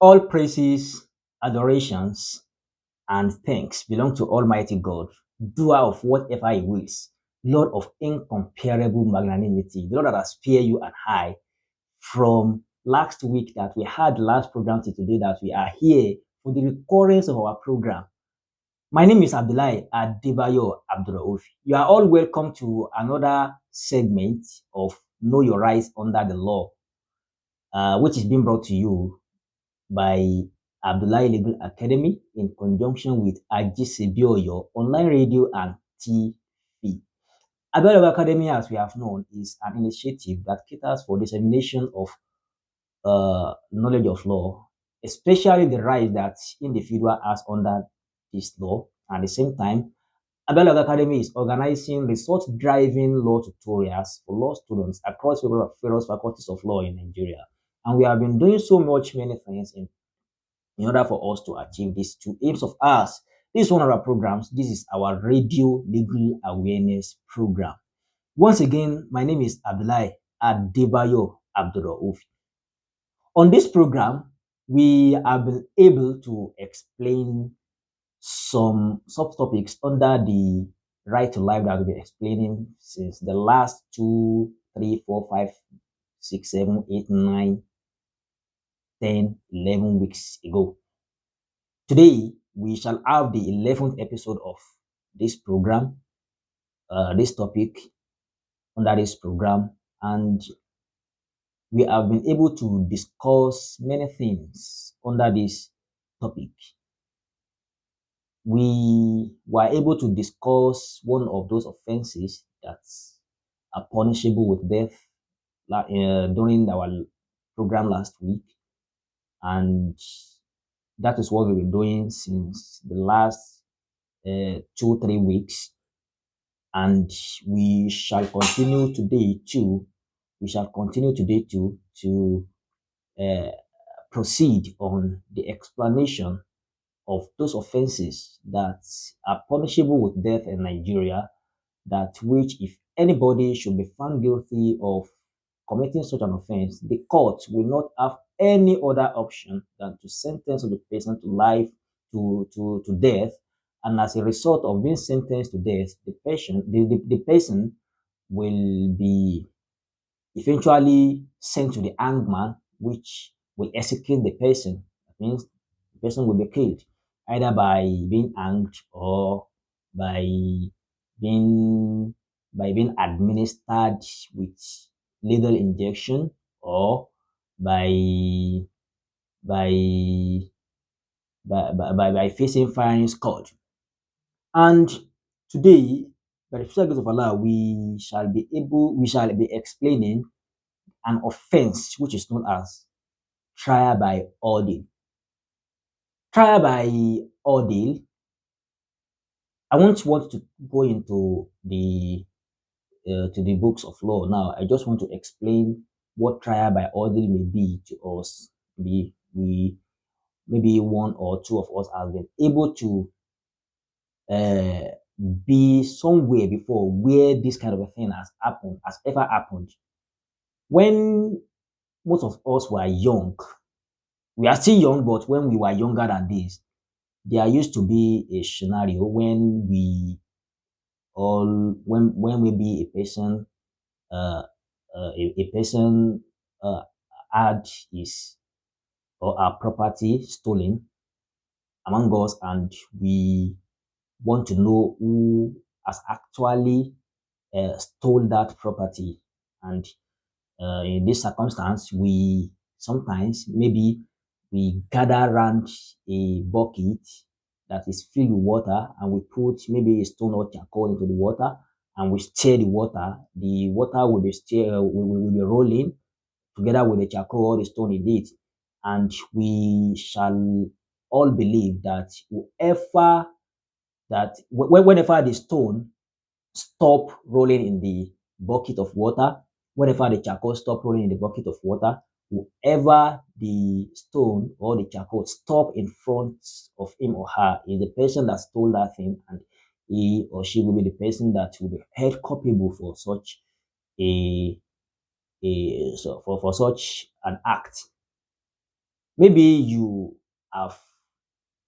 All praises, adorations, and thanks belong to Almighty God, doer of whatever He wills, Lord of incomparable magnanimity, the Lord that has spared you and I from last week that we had last program to today that we are here for the recurrence of our program. My name is Abdullahi Adebayo Abdurrauf. You are all welcome to another segment of Know Your Rights Under the Law, which is being brought to you by Abdullahi Legal Academy in conjunction with Ajisebioyo Online Radio and TV. Abdullahi Legal Academy, as we have known, is an initiative that caters for dissemination of knowledge of law, especially the rights that individual has under this law. At the same time, Abdullahi Legal Academy is organizing resource-driving law tutorials for law students across various faculties of law in Nigeria. And we have been doing so much many things in order for us to achieve these two aims of ours. This is one of our programs. This is our radio legal awareness program. Once again, my name is Abdullahi Adebayo Abdurrauf. On this program, we have been able to explain some subtopics under the right to life that we've been explaining since the last 2, 3, 4, 5, 6, 7, 8, 9, 10, 11 weeks ago. Today, we shall have the 11th episode of this program, this topic under this program, and we have been able to discuss many things under this topic. We were able to discuss one of those offenses that are punishable with death during our program last week, and that is what we've been doing since the last 2, 3 weeks, and we shall continue today too. We shall continue today too to uh, proceed on the explanation of those offenses that are punishable with death in Nigeria, that which if anybody should be found guilty of committing such an offense, the court will not have any other option than to sentence the person to life, to death. And as a result of being sentenced to death, the person will be eventually sent to the hangman, which will execute the person. That means the person will be killed either by being hanged or by being being administered with lethal injection, or by by by facing firing squad. And today, by the special grace of Allah, we shall be explaining an offense which is known as trial by ordeal. Trial by ordeal, I won't want to go into the to the books of law now. I just want to explain what trial by ordeal may be to us. We maybe one or two of us have been able to uh, be somewhere before where this kind of a thing has ever happened. When most of us were young, we are still young, but when we were younger than this, there used to be a scenario when when maybe uh, a person had his or our property stolen among us, and we want to know who has actually stole that property. And in this circumstance, we sometimes maybe we gather around a bucket that is filled with water, and we put maybe a stone or charcoal into the water, and we stir the water. The water will be rolling, together with the charcoal or the stone he did. And we shall all believe that whoever whenever the stone stop rolling in the bucket of water, whenever the charcoal stop rolling in the bucket of water, whoever the stone or the charcoal stop in front of him or her is the person that stole that thing, and he or she will be the person that will be held culpable for such a for such an act. Maybe you have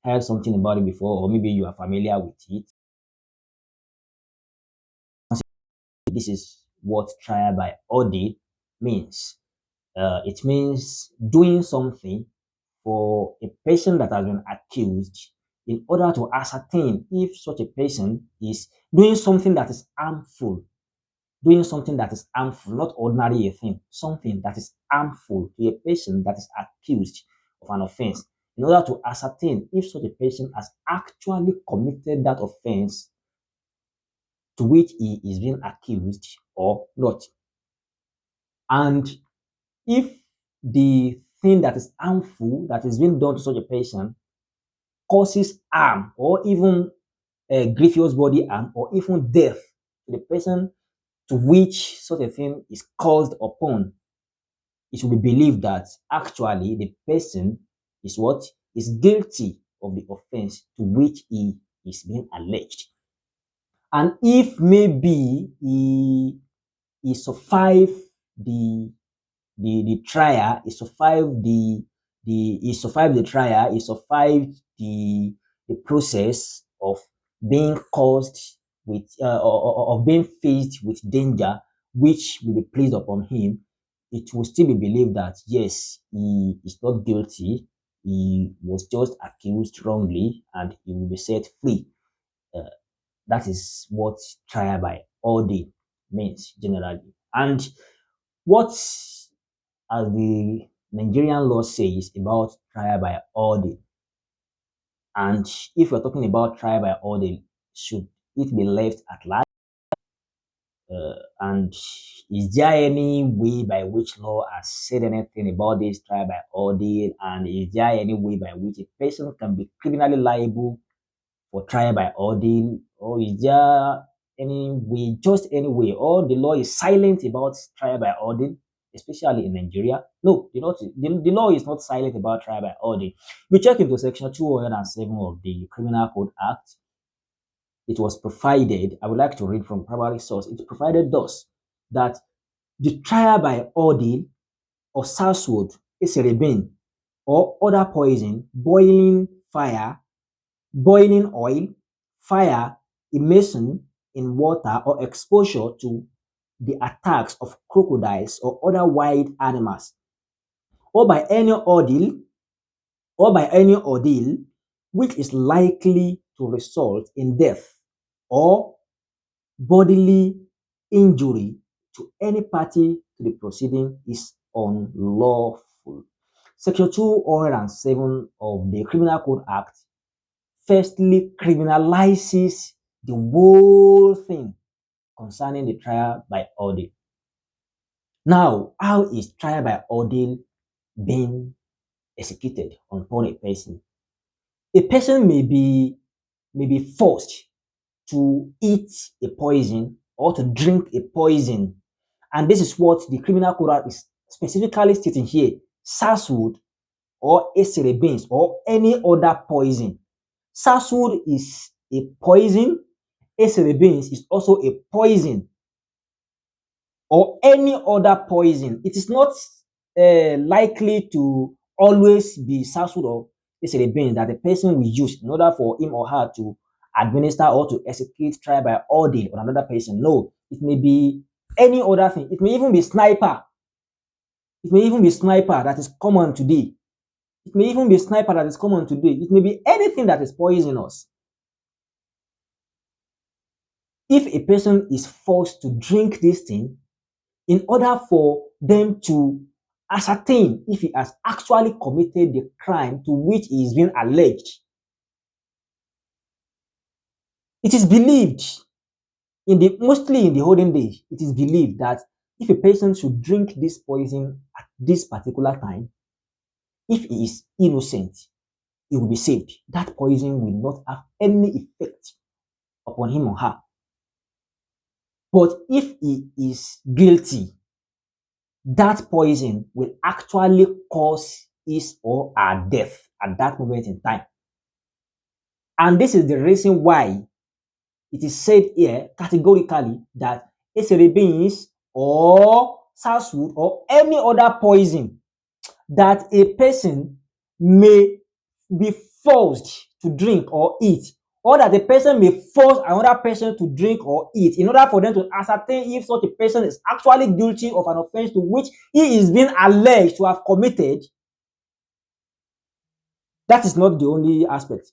heard something about it before, or maybe you are familiar with it. This is what trial by ordeal means. It means doing something for a person that has been accused in order to ascertain if such a person is doing something that is harmful, not ordinary a thing, something that is harmful to a person that is accused of an offense, in order to ascertain if such a person has actually committed that offense to which he is being accused or not. And if the thing that is harmful that is being done to such a person causes harm or even grievous body harm or even death to the person to which such a thing is caused upon, it will be believed that actually the person is what is guilty of the offense to which he is being alleged. And if maybe he survived the the trial, he survived the trial, he survived the process of being caused with of being faced with danger which will be placed upon him, it will still be believed that yes, he is not guilty, he was just accused wrongly, and he will be set free. Uh, that is what trial by ordeal means generally. And what as the Nigerian law says about trial by ordeal, and if we're talking about trial by ordeal, should it be left at large? And is there any way by which law has said anything about this trial by ordeal? And is there any way by which a person can be criminally liable for trial by ordeal? Or is there any way, just any way, or the law is silent about trial by ordeal, especially in Nigeria? No, the law is not silent about trial by ordeal. We check into section 207 of the Criminal Code Act. It was provided, I would like to read from primary source, it provided thus that the trial by ordeal of southwood, eseribin, or other poison, boiling oil, fire, immersion in water, or exposure to the attacks of crocodiles or other wild animals, or by any ordeal which is likely to result in death or bodily injury to any party to the proceeding is unlawful. Section 207 of the Criminal Code Act firstly criminalizes the whole thing concerning the trial by ordeal. Now, how is trial by ordeal being executed upon a person? A person may be forced to eat a poison or to drink a poison, and this is what the Criminal Code Act is specifically stating here: sarswood or acerabins or any other poison. Sarswood is a poison, acerabins is also a poison, or any other poison. It is not likely to always be sarswood or acerabins that the person will use in order for him or her to administer or to execute trial by ordeal on another person. No, it may be any other thing. It may even be sniper. It may even be sniper that is common today. It may even be sniper that is common today. It may be anything that is poisonous. If a person is forced to drink this thing in order for them to ascertain if he has actually committed the crime to which he is being alleged, it is believed mostly in the olden days, it is believed that if a person should drink this poison at this particular time, if he is innocent, he will be saved. That poison will not have any effect upon him or her. But if he is guilty, that poison will actually cause his or her death at that moment in time. And this is the reason why it is said here categorically that acid beans or southwood or any other poison that a person may be forced to drink or eat, or that a person may force another person to drink or eat in order for them to ascertain if such a person is actually guilty of an offense to which he is being alleged to have committed. That is not the only aspect.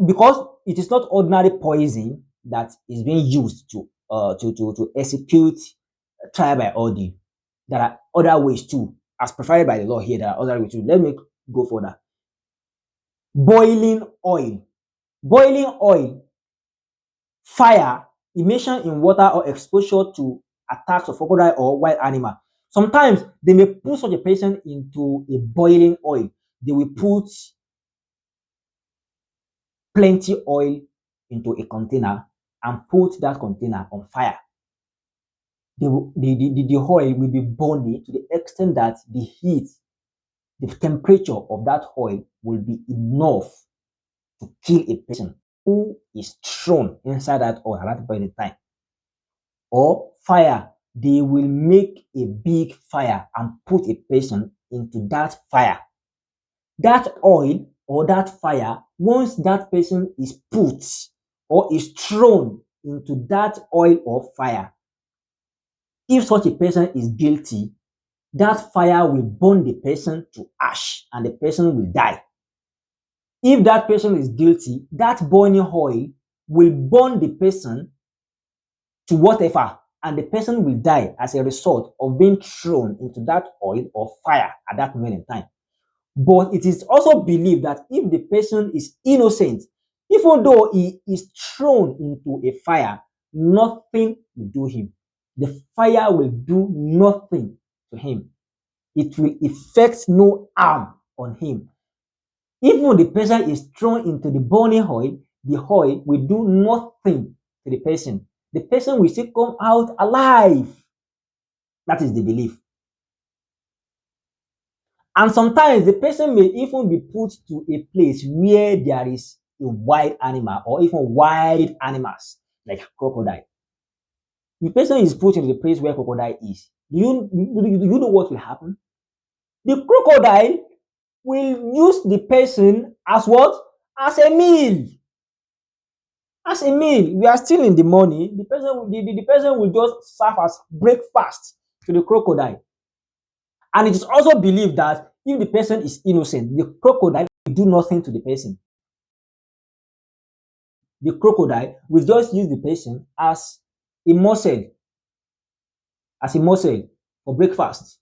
Because it is not ordinary poison that is being used to execute trial by ordeal. There are other ways too, as provided by the law here. There are other ways too. Let me go further. Boiling oil. Boiling oil, fire, immersion in water, or exposure to attacks of crocodile or wild animal. Sometimes they may put such a person into a boiling oil. They will put plenty oil into a container and put that container on fire. The oil will be burning to the extent that the heat, the temperature of that oil will be enough to kill a person who is thrown inside that oil at that point in time. Or fire, they will make a big fire and put a person into that fire. That oil or that fire, once that person is put or is thrown into that oil or fire, if such a person is guilty, that fire will burn the person to ash and the person will die. If that person is guilty, that burning oil will burn the person to whatever, and the person will die as a result of being thrown into that oil or fire at that moment in time. But it is also believed that if the person is innocent, even though he is thrown into a fire, nothing will do him. The fire will do nothing to him. It will effect no harm on him. Even the person is thrown into the burning oil, the oil will do nothing to the person. The person will still come out alive. That is the belief. And sometimes the person may even be put to a place where there is a wild animal or even wild animals like crocodile. The person is put in the place where crocodile is. Do you know what will happen? The crocodile will use the person as what? As a meal. As a meal. We are still in the morning. The person will just serve as breakfast to the crocodile. And it is also believed that if the person is innocent, the crocodile will do nothing to the person. The crocodile will just use the person as a morsel for breakfast.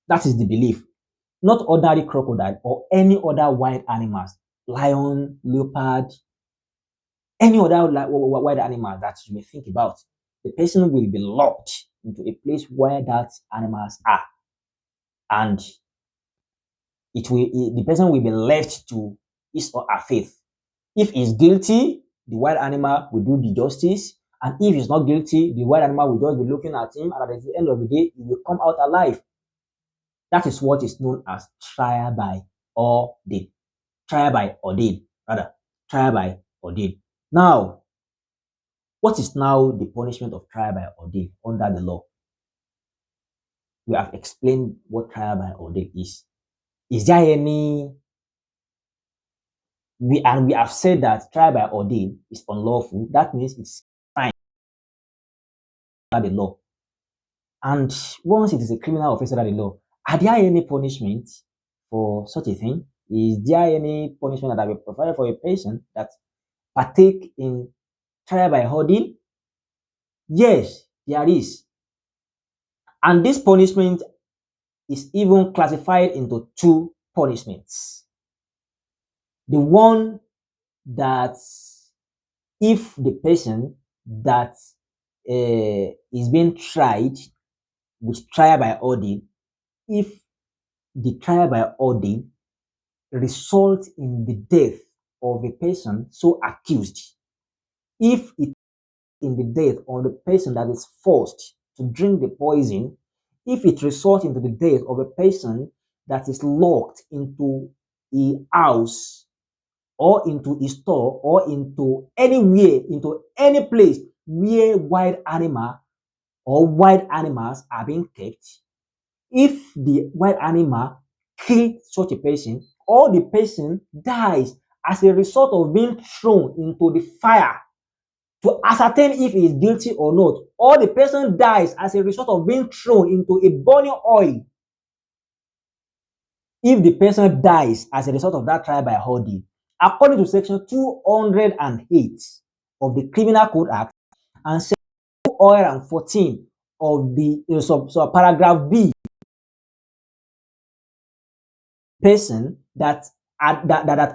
That is the belief. Not ordinary crocodile or any other wild animals, lion, leopard, any other wild animal that you may think about. The person will be locked into a place where that animals are, and the person will be left to his or her fate. If he's guilty, the wild animal will do the justice, and if he's not guilty, the wild animal will just be looking at him, and at the end of the day, he will come out alive. That is what is known as trial by ordeal. Trial by ordeal, rather. Trial by ordeal. Now, what is now the punishment of trial by ordeal under the law? We have explained what trial by ordeal is. Is there any... we have said that trial by ordeal is unlawful. That means it's fine under the law. And once it is a criminal offense under the law, are there any punishment for such a thing? Is there any punishment that will be provided for a person that partake in trial by ordeal? Yes, there is. And this punishment is even classified into two punishments. The one that if the person that is being tried with trial by ordeal if the trial by ordeal results in the death of a person so accused. If it in the death of the person that is forced to drink the poison, if it results into the death of a person that is locked into a house or into a store or into anywhere, into any place where wild animals are being kept, if the wild animal kill such a person or the person dies as a result of being thrown into the fire to ascertain if he is guilty or not, or the person dies as a result of being thrown into a burning oil, if the person dies as a result of that trial by ordeal, according to section 208 of the Criminal Code Act and section 214 of the paragraph B, person that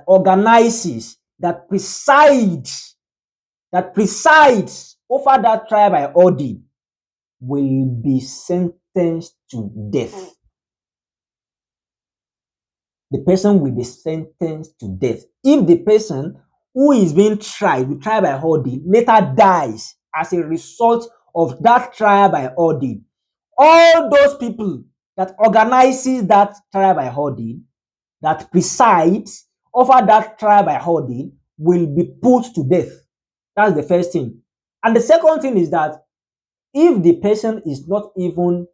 organizes, that presides over that trial by ordeal will be sentenced to death. The person will be sentenced to death. If the person who is being tried with trial by ordeal later dies as a result of that trial by ordeal, all those people that organizes that trial by ordeal, that presides over that trial by ordeal, will be put to death. That's the first thing. And the second thing is that if the person is not even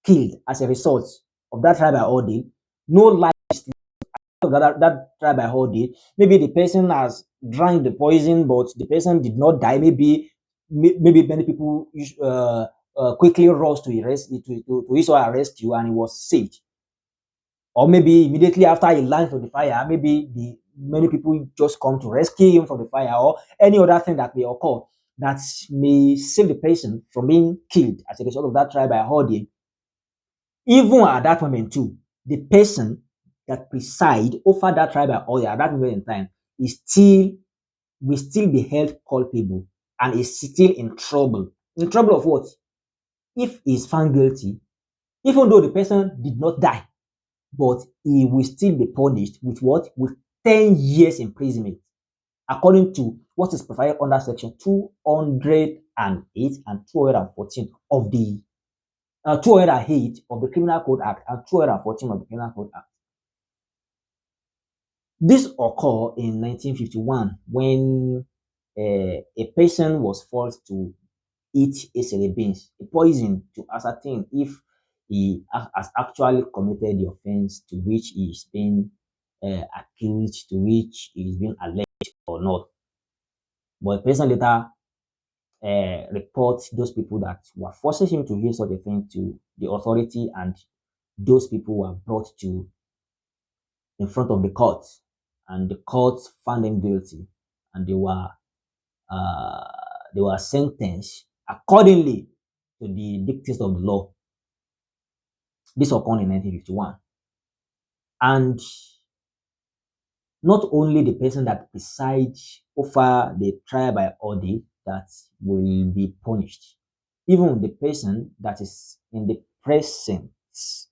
killed as a result of that trial by ordeal, no life of that trial by ordeal, maybe the person has drank the poison, but the person did not die. Maybe many people quickly rush to his or her rescue, and he was saved. Or maybe immediately after he lands from the fire, maybe the many people just come to rescue him from the fire, or any other thing that may occur that may save the person from being killed as a result of that trial by ordeal. Even at that moment too, the person that preside over that trial by ordeal at that moment in time will still be held culpable and is still in trouble. In trouble of what? If he is found guilty, even though the person did not die, but he will still be punished with what? With 10 years imprisonment, according to what is provided under section 208 and 214 of the 208 of the Criminal Code Act and 214 of the Criminal Code Act. This occurred in 1951 when a person was forced to eat a beans, a poison, to ascertain if he has actually committed the offense to which he is being accused, to which he is being alleged or not. But the person later reports those people that were forcing him to hear such a thing to the authority, and those people were brought to in front of the court, and the court found them guilty, and uh, they were sentenced accordingly to the dictates of the law. This occurred in 1951. And not only the person that presides over the trial by ordeal that will be punished, even the person that is in the presence,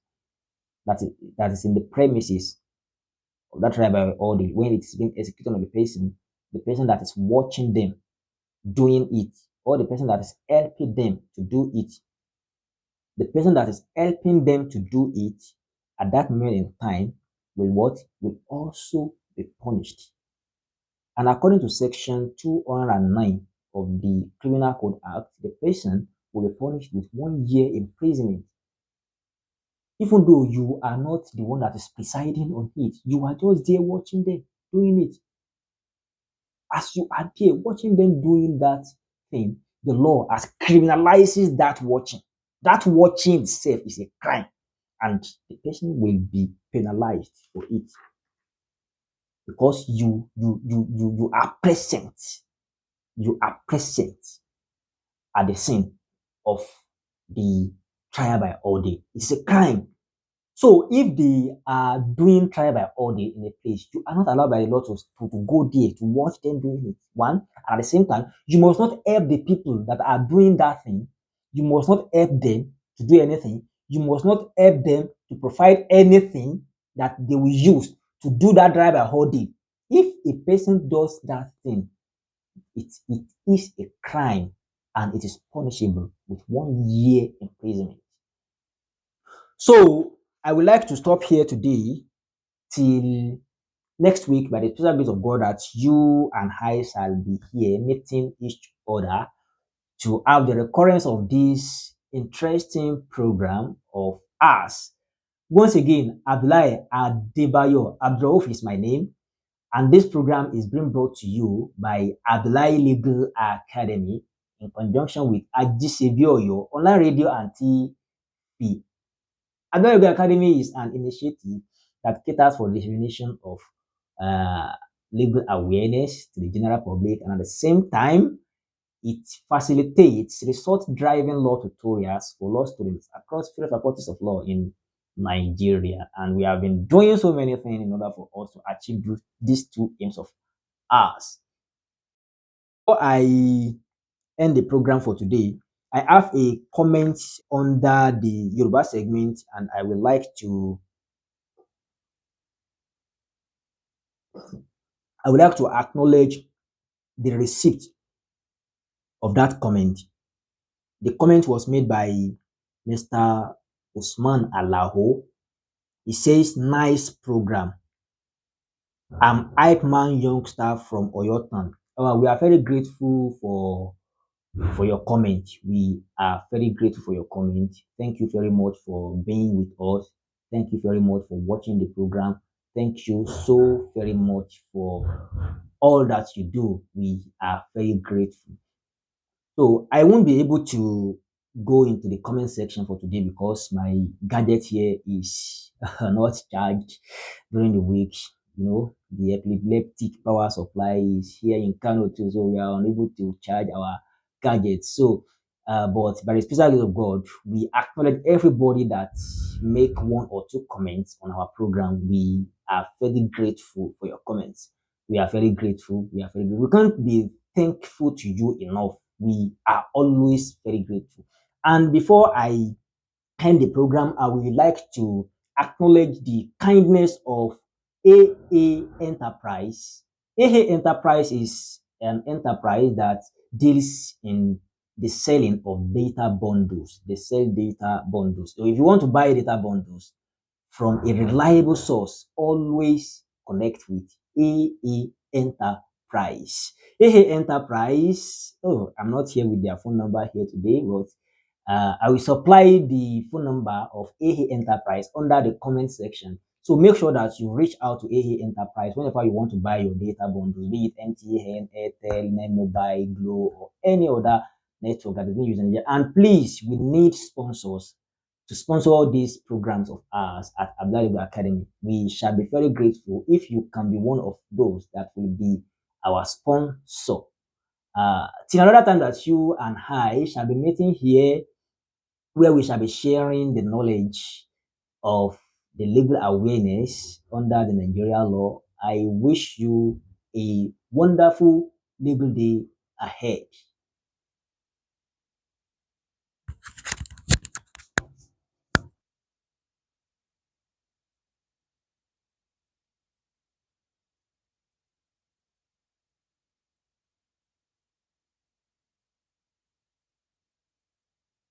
that is in the premises of that trial by ordeal when it is being executed on the person that is watching them doing it, or the person that is helping them to do it, the person that is helping them to do it at that moment in time will also be punished. And according to section 209 of the Criminal Code Act, the person will be punished with 1 year imprisonment. Even though you are not the one that is presiding on it, you are just there watching them doing it. As you are there watching them doing that thing, the law has criminalizes that watching. That watching itself is a crime, and the person will be penalized for it because you are present. You are present at the scene of the trial by ordeal. It's a crime. So if they are doing trial by order in a place, you are not allowed by the law to go there to watch them doing it. One, at the same time, you must not help the people that are doing that thing. You must not help them to do anything. You must not help them to provide anything that they will use to do that trial by order. If a person does that thing, it is a crime and it is punishable with 1 year imprisonment. So I would like to stop here today till next week by the special grace of God that you and I shall be here meeting each other to have the recurrence of this interesting program of us. Once again, Abdullahi Adebayo Abdurauf is my name, and this program is being brought to you by Abdullahi Legal Academy in conjunction with Ajisebioyo Online Radio and TV. Adult Academy is an initiative that caters for the dissemination of uh, legal awareness to the general public, and at the same time, it facilitates result-driven law tutorials for law students across various faculties of law in Nigeria. And we have been doing so many things in order for us to achieve these two aims of ours. Before I end the program for today, I have a comment under the Yoruba segment, and I would like to acknowledge the receipt of that comment. The comment was made by Mr. Usman Alaho. He says, nice program. I'm Hype Man Youngster from Oyotan. We are very grateful for your comment. We are very grateful for your comment. Thank you very much for being with us. Thank you very much for watching the program. Thank you so very much for all that you do. We are very grateful. So I won't be able to go into the comment section for today because my gadget here is not charged during the week. You know, the epileptic power supply is here in Kano too, so we are unable to charge our gadgets. So, but by the special grace of God, we acknowledge everybody that make one or two comments on our program. We are very grateful for your comments. We are very grateful. We are very grateful. We can't be thankful to you enough. We are always very grateful. And before I end the program, I would like to acknowledge the kindness of AA Enterprise. AA Enterprise is an enterprise that deals in the selling of data bundles. They sell data bundles. So if you want to buy data bundles from a reliable source, always connect with AA Enterprise. AA Enterprise, oh, I'm not here with their phone number here today, but I will supply the phone number of AA Enterprise under the comment section. So make sure that you reach out to AA Enterprise whenever you want to buy your data bundles, be it MTN, Airtel, Mobile, Glo, or any other network that is being used in Nigeria. And please, we need sponsors to sponsor these programs of ours at Abdullah Academy. We shall be very grateful if you can be one of those that will be our sponsor. Till another time that you and I shall be meeting here, where we shall be sharing the knowledge of the legal awareness under the Nigeria law. I wish you a wonderful legal day ahead.